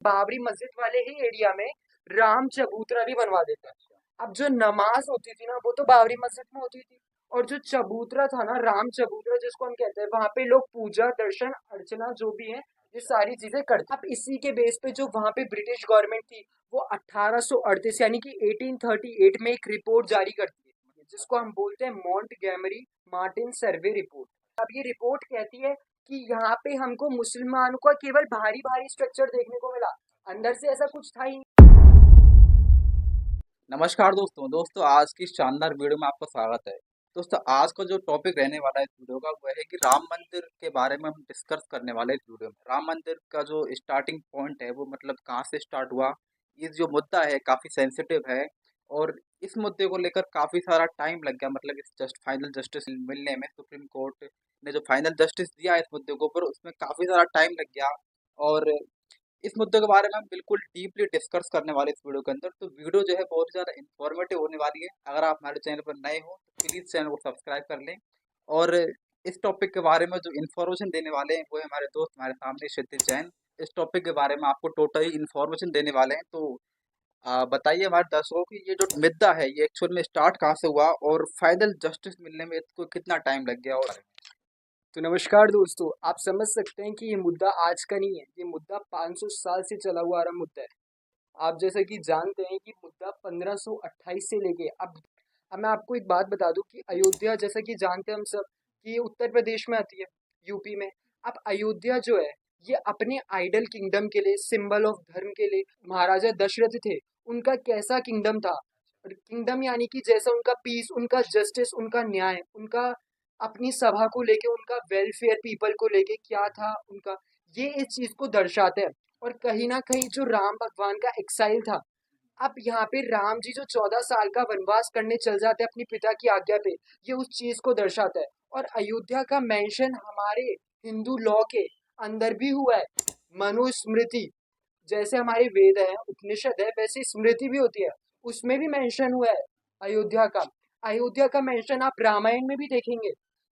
बाबरी मस्जिद वाले ही एरिया में राम चबूतरा भी बनवा देते हैं। अब जो नमाज होती थी ना वो तो बाबरी मस्जिद में होती थी, और जो चबूतरा था ना, राम चबूतरा जिसको हम कहते हैं, वहां पे लोग पूजा दर्शन अर्चना जो भी है ये सारी चीजें करते। अब इसी के बेस पे जो वहां पे ब्रिटिश गवर्नमेंट थी वो 1838 यानी कि 1838 में एक रिपोर्ट जारी करती है जिसको हम बोलते हैं मॉन्टगेमरी मार्टिन सर्वे रिपोर्ट। अब ये रिपोर्ट कहती है कि यहाँ पे हमको मुसलमानों का केवल भारी भारी स्ट्रक्चर देखने को मिला, अंदर से ऐसा कुछ था ही। नमस्कार दोस्तों आज की शानदार वीडियो में आपका स्वागत है। दोस्तों आज का जो टॉपिक रहने वाला है इस वीडियो का वह है कि राम मंदिर के बारे में हम डिस्कस करने वाले हैं इस वीडियो में। राम मंदिर का जो स्टार्टिंग पॉइंट है वो मतलब कहाँ से स्टार्ट हुआ, ये जो मुद्दा है काफ़ी सेंसिटिव है और इस मुद्दे को लेकर काफ़ी सारा टाइम लग गया, मतलब इस जस्ट फाइनल जस्टिस मिलने में। सुप्रीम कोर्ट ने जो फाइनल जस्टिस दिया है इस मुद्दे के ऊपर उसमें काफ़ी सारा टाइम लग गया और इस मुद्दे के बारे में हम बिल्कुल डीपली डिस्कस करने वाले इस वीडियो के अंदर। तो वीडियो जो है बहुत ही ज़्यादा इन्फॉर्मेटिव होने वाली है। अगर आप हमारे चैनल पर नए हो तो प्लीज़ चैनल को सब्सक्राइब कर लें। और इस टॉपिक के बारे में जो इन्फॉर्मेशन देने वाले हैं वो है हमारे दोस्त हमारे सामने क्षितिज जैन। इस टॉपिक के बारे में आपको टोटली इन्फॉर्मेशन देने वाले हैं। तो बताइए हमारे दर्शकों की ये जो मुद्दा है ये एक्चुअल में स्टार्ट कहाँ से हुआ और फाइनल जस्टिस मिलने में इसको कितना टाइम लग गया। और तो नमस्कार दोस्तों, आप समझ सकते हैं कि ये मुद्दा आज का नहीं है, ये मुद्दा 500 साल से चला हुआ आ रहा मुद्दा है। आप जैसा कि जानते हैं कि मुद्दा 1528 से लेके अब मैं आपको एक बात बता दूं कि अयोध्या, जैसा कि जानते हैं हम सब कि ये उत्तर प्रदेश में आती है, यूपी में। अब अयोध्या जो है ये अपने आइडल किंगडम के लिए, सिंबल ऑफ धर्म के लिए महाराजा दशरथ थे, उनका कैसा किंगडम था। किंगडम यानी कि जैसा उनका पीस, उनका जस्टिस, उनका न्याय, उनका अपनी सभा को लेके, उनका वेलफेयर पीपल को लेके क्या था उनका, ये इस चीज को दर्शाते हैं। और कहीं ना कहीं जो राम भगवान का एक्साइल था, अब यहाँ पे राम जी जो 14 साल का वनवास करने चल जाते हैं अपनी पिता की आज्ञा पे, ये उस चीज को दर्शाता है। और अयोध्या का मेंशन हमारे हिंदू लॉ के अंदर भी हुआ है। मनुस्मृति, जैसे हमारे वेद है उपनिषद है वैसे स्मृति भी होती है, उसमें भी मेंशन हुआ है अयोध्या का। अयोध्या का मेंशन आप रामायण में भी देखेंगे,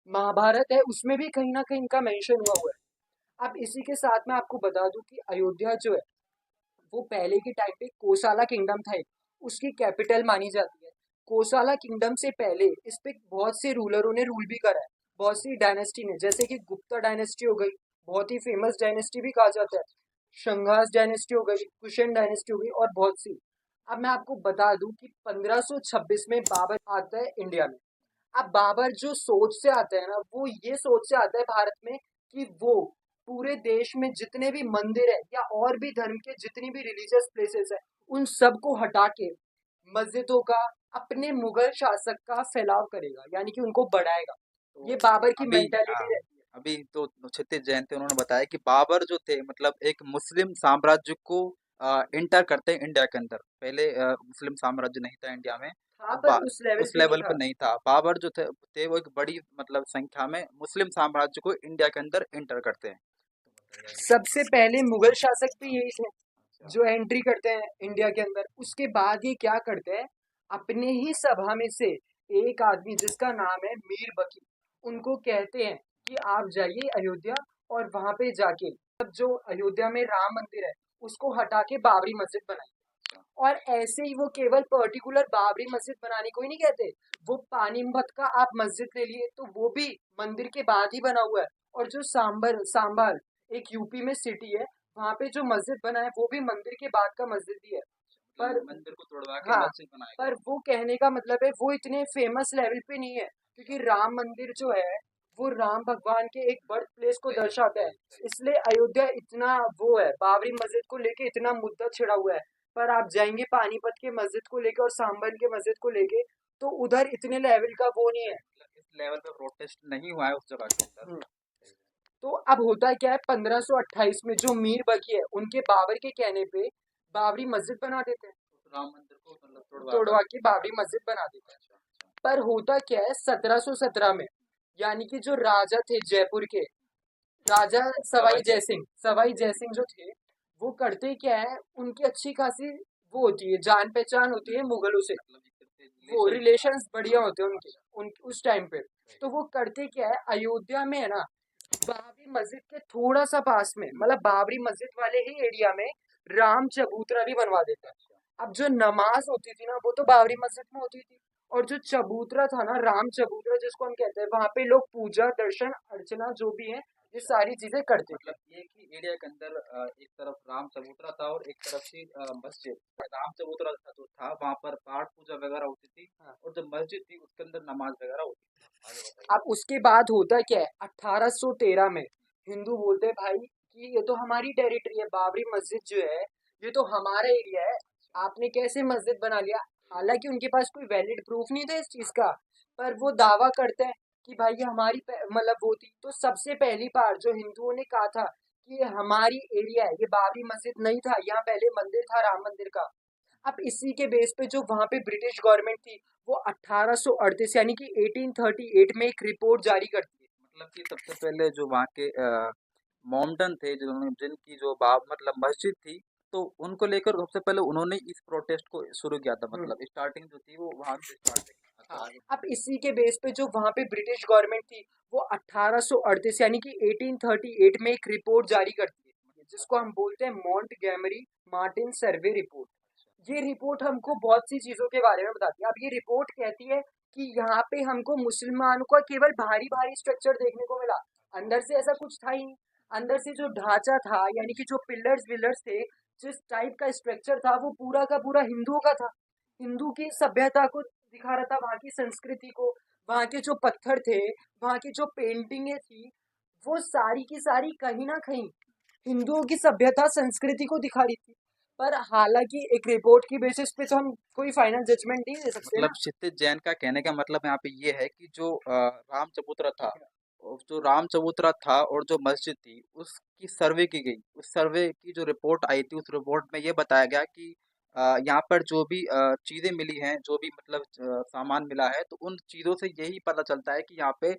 महाभारत है उसमें भी कहीं ना कहीं इनका मेंशन हुआ है। अब इसी के साथ मैं आपको बता दूं कि अयोध्या जो है वो पहले के टाइम पे कोसाला किंगडम था, उसकी कैपिटल मानी जाती है। कोसाला किंगडम से पहले इस पे बहुत से रूलरों ने रूल भी करा है, बहुत सी डायनेस्टी ने, जैसे कि गुप्ता डायनेस्टी हो गई, बहुत ही फेमस डायनेस्टी भी कहा जाता है। शंगास डायनेस्टी हो गई, कुशन डायनेस्टी हो गई, और बहुत सी। अब मैं आपको बता दूं कि 1526 में बाबर आता है इंडिया में। अब बाबर जो सोच से आता है ना, वो ये सोच से आता है भारत में कि वो पूरे देश में जितने भी मंदिर है या और भी धर्म के जितनी भी रिलीजियस प्लेसेस है उन सबको हटा के मस्जिदों का, अपने मुगल शासक का फैलाव करेगा, यानी कि उनको बढ़ाएगा। तो ये बाबर की अभी मेंटेलिटी रहती है। अभी तो क्षितिज जैन थे, उन्होंने बताया कि बाबर जो थे मतलब एक मुस्लिम साम्राज्य को इंटर करते हैं इंडिया के अंदर। पहले मुस्लिम साम्राज्य नहीं था इंडिया में। हाँ, अब पर उस लेवल उस पे नहीं लेवल था। पर नहीं था। बाबर जो थे वो एक बड़ी मतलब संख्या में मुस्लिम साम्राज्य को इंडिया के अंदर इंटर करते हैं। सबसे पहले मुगल शासक भी यही थे जो एंट्री करते हैं इंडिया के अंदर। उसके बाद ये क्या करते हैं, अपने ही सभा में से एक आदमी जिसका नाम है मीर बकी, उनको कहते हैं कि आप जाइए अयोध्या और वहां पे जाके अब जो अयोध्या में राम मंदिर है उसको हटा के बाबरी मस्जिद बनाइए। और ऐसे ही वो केवल पर्टिकुलर बाबरी मस्जिद बनाने को ही नहीं कहते, वो पानीपत का आप मस्जिद ले लिए तो वो भी मंदिर के बाद ही बना हुआ है। और जो सांबर एक यूपी में सिटी है, वहां पे जो मस्जिद बना है वो भी मंदिर के बाद का मस्जिद ही है। पर मंदिर को तोड़वा के हाँ, मस्जिद बनाया पर गया। वो कहने का मतलब है वो इतने फेमस लेवल पे नहीं है, क्योंकि राम मंदिर जो है वो राम भगवान के एक बर्थ प्लेस को दर्शाता है। इसलिए अयोध्या इतना वो है, बाबरी मस्जिद को लेके इतना मुद्दा छिड़ा हुआ है। पर आप जाएंगे पानीपत के मस्जिद को लेके और सांभर के मस्जिद को लेके, तो उधर इतने लेवल का वो नहीं है। मतलब इस लेवल पे प्रोटेस्ट नहीं हुआ है उस जगह के अंदर। हम्म। तो अब होता क्या है, 1528 में जो मीर बकी है उनके बाबर के कहने पे बाबरी मस्जिद बना देते हैं, राम मंदिर को मतलब तोड़वा कर। तोड़वा के बाबरी मस्जिद बना देते हैं। अच्छा अच्छा। पर होता क्या है, 1717 में, यानी कि जो राजा थे जयपुर के, राजा सवाई सवाई जयसिंह जो थे, वो करते क्या है, उनकी अच्छी खासी वो होती है, जान पहचान होती है मुगलों से, मतलब वो रिलेशन। रिलेशंस बढ़िया होते हैं उनके, अच्छा। उन उस टाइम पे। तो वो करते क्या है, अयोध्या में है ना, बाबरी मस्जिद के थोड़ा सा पास में, मतलब बाबरी मस्जिद वाले ही एरिया में राम चबूतरा भी बनवा देता है। अब जो नमाज होती थी ना वो तो बाबरी मस्जिद में होती थी, और जो चबूतरा था ना, राम चबूतरा जिसको हम कहते हैं, वहां पे लोग पूजा दर्शन अर्चना जो भी है ये सारी चीजें करते थे। मतलब एक ही एरिया के अंदर एक तरफ राम चबूतरा था और एक तरफ थी मस्जिद। राम चबूतरा जो था वहां पर पाठ पूजा वगैरह होती थी, हाँ। और जो मस्जिद थी उसके अंदर नमाज वगैरह होती थी। आगे बताइए। अब उसके बाद होता क्या है, 1813 में हिंदू बोलते हैं भाई कि ये तो हमारी टेरिटरी है, बाबरी मस्जिद जो है ये तो हमारा एरिया है, आपने कैसे मस्जिद बना लिया। हालांकि उनके पास कोई वैलिड प्रूफ नहीं था इस चीज का, पर वो दावा करते हैं कि भाई ये हमारी मतलब वो थी। तो सबसे पहली बार जो हिंदुओं ने कहा था कि ये हमारी एरिया है, ये बाबरी मस्जिद नहीं था, यहाँ पहले मंदिर था राम मंदिर का। अब इसी के बेस पे जो वहां पे ब्रिटिश गवर्नमेंट थी वो 1838 यानी कि 1838 में एक रिपोर्ट जारी करती है। मतलब कि सबसे पहले जो वहाँ के मोमडन थे, जिन्होंने जिनकी जो बाब मतलब मस्जिद थी, तो उनको लेकर सबसे पहले उन्होंने इस प्रोटेस्ट को शुरू किया था। हम्म। मतलब स्टार्टिंग जो थी वो वहां से स्टार्ट हुई। अच्छा, हाँ। आगे। अब इसी के बेस पे जो वहां पे ब्रिटिश गवर्नमेंट थी वो 1838 यानी कि 1838 में एक रिपोर्ट जारी करती है जिसको हम बोलते हैं मॉन्टगेमरी मार्टिन सर्वे रिपोर्ट। ये रिपोर्ट हमको बहुत सी चीजों के बारे में बताती है। अब ये रिपोर्ट कहती है कि यहाँ पे हमको मुसलमानों का केवल भारी भारी स्ट्रक्चर देखने को मिला, अंदर से ऐसा कुछ था ही नहीं। अंदर से जो ढांचा था यानी कि जो पिलर्स विलर्स थे, जिस टाइप का स्ट्रक्चर था वो पूरा का पूरा हिंदुओं का था, हिंदू की सभ्यता को दिखा रहा था, वहाँ की संस्कृति को। वहाँ के जो पत्थर थे, वहाँ की जो पेंटिंगें थी, वो सारी की सारी कहीं ना कहीं हिंदुओं की सभ्यता संस्कृति को दिखा रही थी। पर हालांकि एक रिपोर्ट की बेसिस पे तो हम कोई फाइनल जजमेंट नहीं दे सकते मतलब ना। क्षितिज जैन का कहने का मतलब यहाँ पे ये है कि जो राम चबूतरा था, और जो राम चबूतरा था और जो मस्जिद थी उसकी सर्वे की गई। उस सर्वे की जो रिपोर्ट आई थी, उस रिपोर्ट में ये बताया गया कि यहाँ पर जो भी चीजें मिली हैं, जो भी मतलब सामान मिला है, तो उन चीजों से यही पता चलता है कि यहाँ पे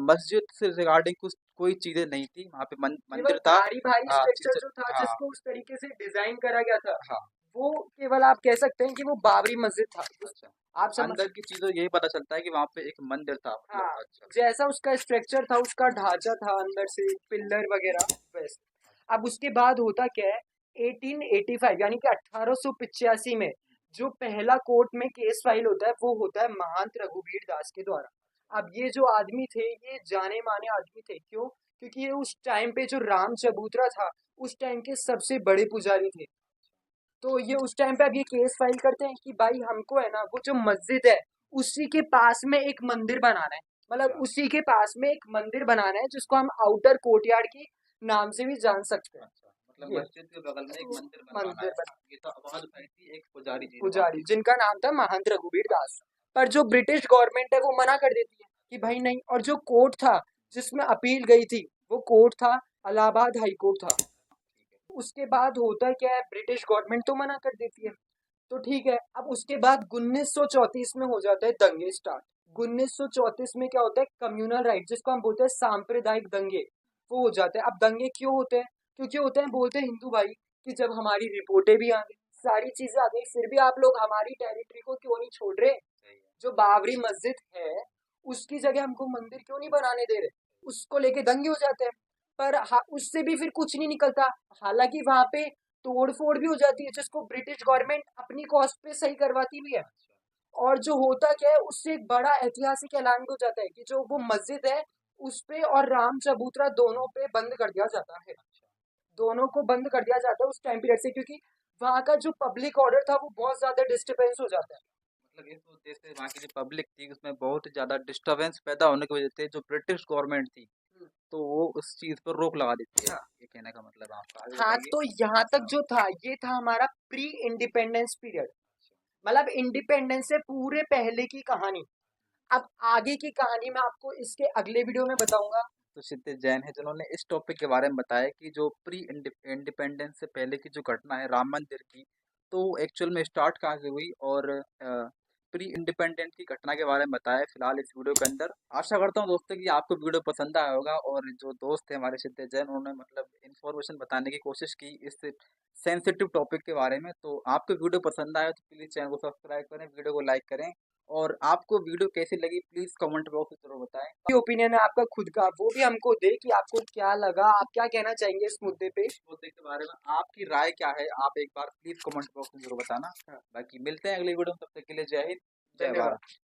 मस्जिद से रिगार्डिंग कुछ कोई चीजें नहीं थी। वहाँ पे केवल मंदिर था। भारी भारी स्ट्रक्चर जिसे जो था हाँ जिसको उस तरीके से डिजाइन करा गया था, हाँ। वो केवल आप कह सकते हैं कि वो बाबरी मस्जिद था। अच्छा, आप समझ अंदर की सकते चीजों यही पता चलता है कि वहाँ पे एक मंदिर था हैं। मतलब। हाँ, अच्छा। जैसा उसका स्ट्रक्चर था, उसका ढांचा था अंदर से पिलर वगैरह वैसे। अब उसके बाद होता क्या है, 1885 यानी कि 1885 में जो पहला कोर्ट में केस फाइल होता है वो होता है महंत रघुवीर दास के द्वारा। अब ये जो आदमी थे ये जाने माने आदमी थे, क्यों? क्योंकि ये उस टाइम पे जो राम चबूतरा था उस टाइम के सबसे बड़े पुजारी थे। तो ये उस टाइम पे अब ये केस फाइल करते हैं कि भाई हमको है ना वो जो मस्जिद है उसी के पास में एक मंदिर बनाना है, मतलब अच्छा। उसी के पास में एक मंदिर बनाना है जिसको हम आउटर कोर्टयार्ड की नाम से भी जान सकते हैं। अच्छा, मतलब ये मस्जिद के बगल में एक मंदिर बनवाना मंदिर है। बना, ये तो आवाज उठाई थी एक पुजारी जी ने वहाँ पुजारी पे। जिनका नाम था महंत रघुवीर दास। पर जो ब्रिटिश गवर्नमेंट है वो मना कर देती है कि भाई नहीं। और जो कोर्ट था जिसमें अपील गई थी वो कोर्ट था इलाहाबाद हाई कोर्ट था। ठीक है। उसके बाद होता क्या है, ब्रिटिश गवर्नमेंट तो मना कर देती है। तो ठीक है, अब उसके बाद 1934 में हो जाता है दंगे स्टार्ट। 1934 में क्या होता है, कम्युनल राइट जिसको हम बोलते हैं सांप्रदायिक दंगे, वो हो जाते हैं। अब दंगे क्यों होते हैं? क्योंकि होते हैं, बोलते हैं हिंदू भाई कि जब हमारी रिपोर्टें भी आ गई, सारी चीजें आ गई, फिर भी आप लोग हमारी टेरिटरी को क्यों नहीं छोड़ रहे? सही है। जो बाबरी मस्जिद है उसकी जगह हमको मंदिर क्यों नहीं बनाने दे रहे? उसको लेके दंगे हो जाते हैं। पर उससे भी फिर कुछ नहीं निकलता। हालांकि वहां पे तोड़ फोड़ भी हो जाती है जिसको ब्रिटिश गवर्नमेंट अपनी कॉस्ट पे सही करवाती भी है। अच्छा। और जो होता क्या है, उससे एक बड़ा ऐतिहासिक ऐलान भी हो जाता है कि जो वो मस्जिद है उस पे और राम चबूतरा दोनों पे बंद कर दिया जाता है। अच्छा। दोनों को बंद कर दिया जाता है उस टाइम पीरियड से, क्योंकि वहां का जो पब्लिक ऑर्डर था वो बहुत ज्यादा डिस्टरबेंस हो जाता है। मतलब इस वजह से वहाँ की जो पब्लिक थी उसमें बहुत ही ज्यादा डिस्टरबेंस पैदा होने की वजह से जो ब्रिटिश गवर्नमेंट थी, हम्म। तो वो उस चीज पर रोक लगा देती है। हाँ। ये कहने का मतलब है आपका। आगे हाँ, बताइए। तो यहाँ तक जो था ये था हमारा प्री इंडिपेंडेंस पीरियड, मतलब इंडिपेंडेंस से पूरे पहले की कहानी। अब आगे की कहानी मैं आपको इसके अगले वीडियो में बताऊंगा। तो क्षितिज जैन है जिन्होंने इस टॉपिक के बारे में बताया कि जो प्री इंडिपेंडेंस से पहले की जो घटना है राम मंदिर की, तो एक्चुअल में स्टार्ट कहाँ से हुई, और प्री इंडिपेंडेंट की घटना के बारे में बताया फिलहाल इस वीडियो के अंदर। आशा करता हूँ दोस्तों कि आपको वीडियो पसंद आया होगा, और जो दोस्त थे हमारे क्षितिज जैन उन्होंने मतलब इन्फॉर्मेशन बताने की कोशिश की इस सेंसिटिव टॉपिक के बारे में। तो आपको वीडियो पसंद आया तो प्लीज़ चैनल को सब्सक्राइब करें, वीडियो को लाइक करें, और आपको वीडियो कैसी लगी प्लीज कमेंट बॉक्स में जरूर बताएं। ओपिनियन है आपका खुद का, वो भी हमको दे कि आपको क्या लगा, आप क्या कहना चाहेंगे इस मुद्दे पे। इस मुद्दे के बारे में आपकी राय क्या है, आप एक बार प्लीज कमेंट बॉक्स में जरूर बताना। हाँ, बाकी मिलते हैं अगली वीडियो में, तब तक के लिए जय हिंद, जय धन्यवाद। भारत।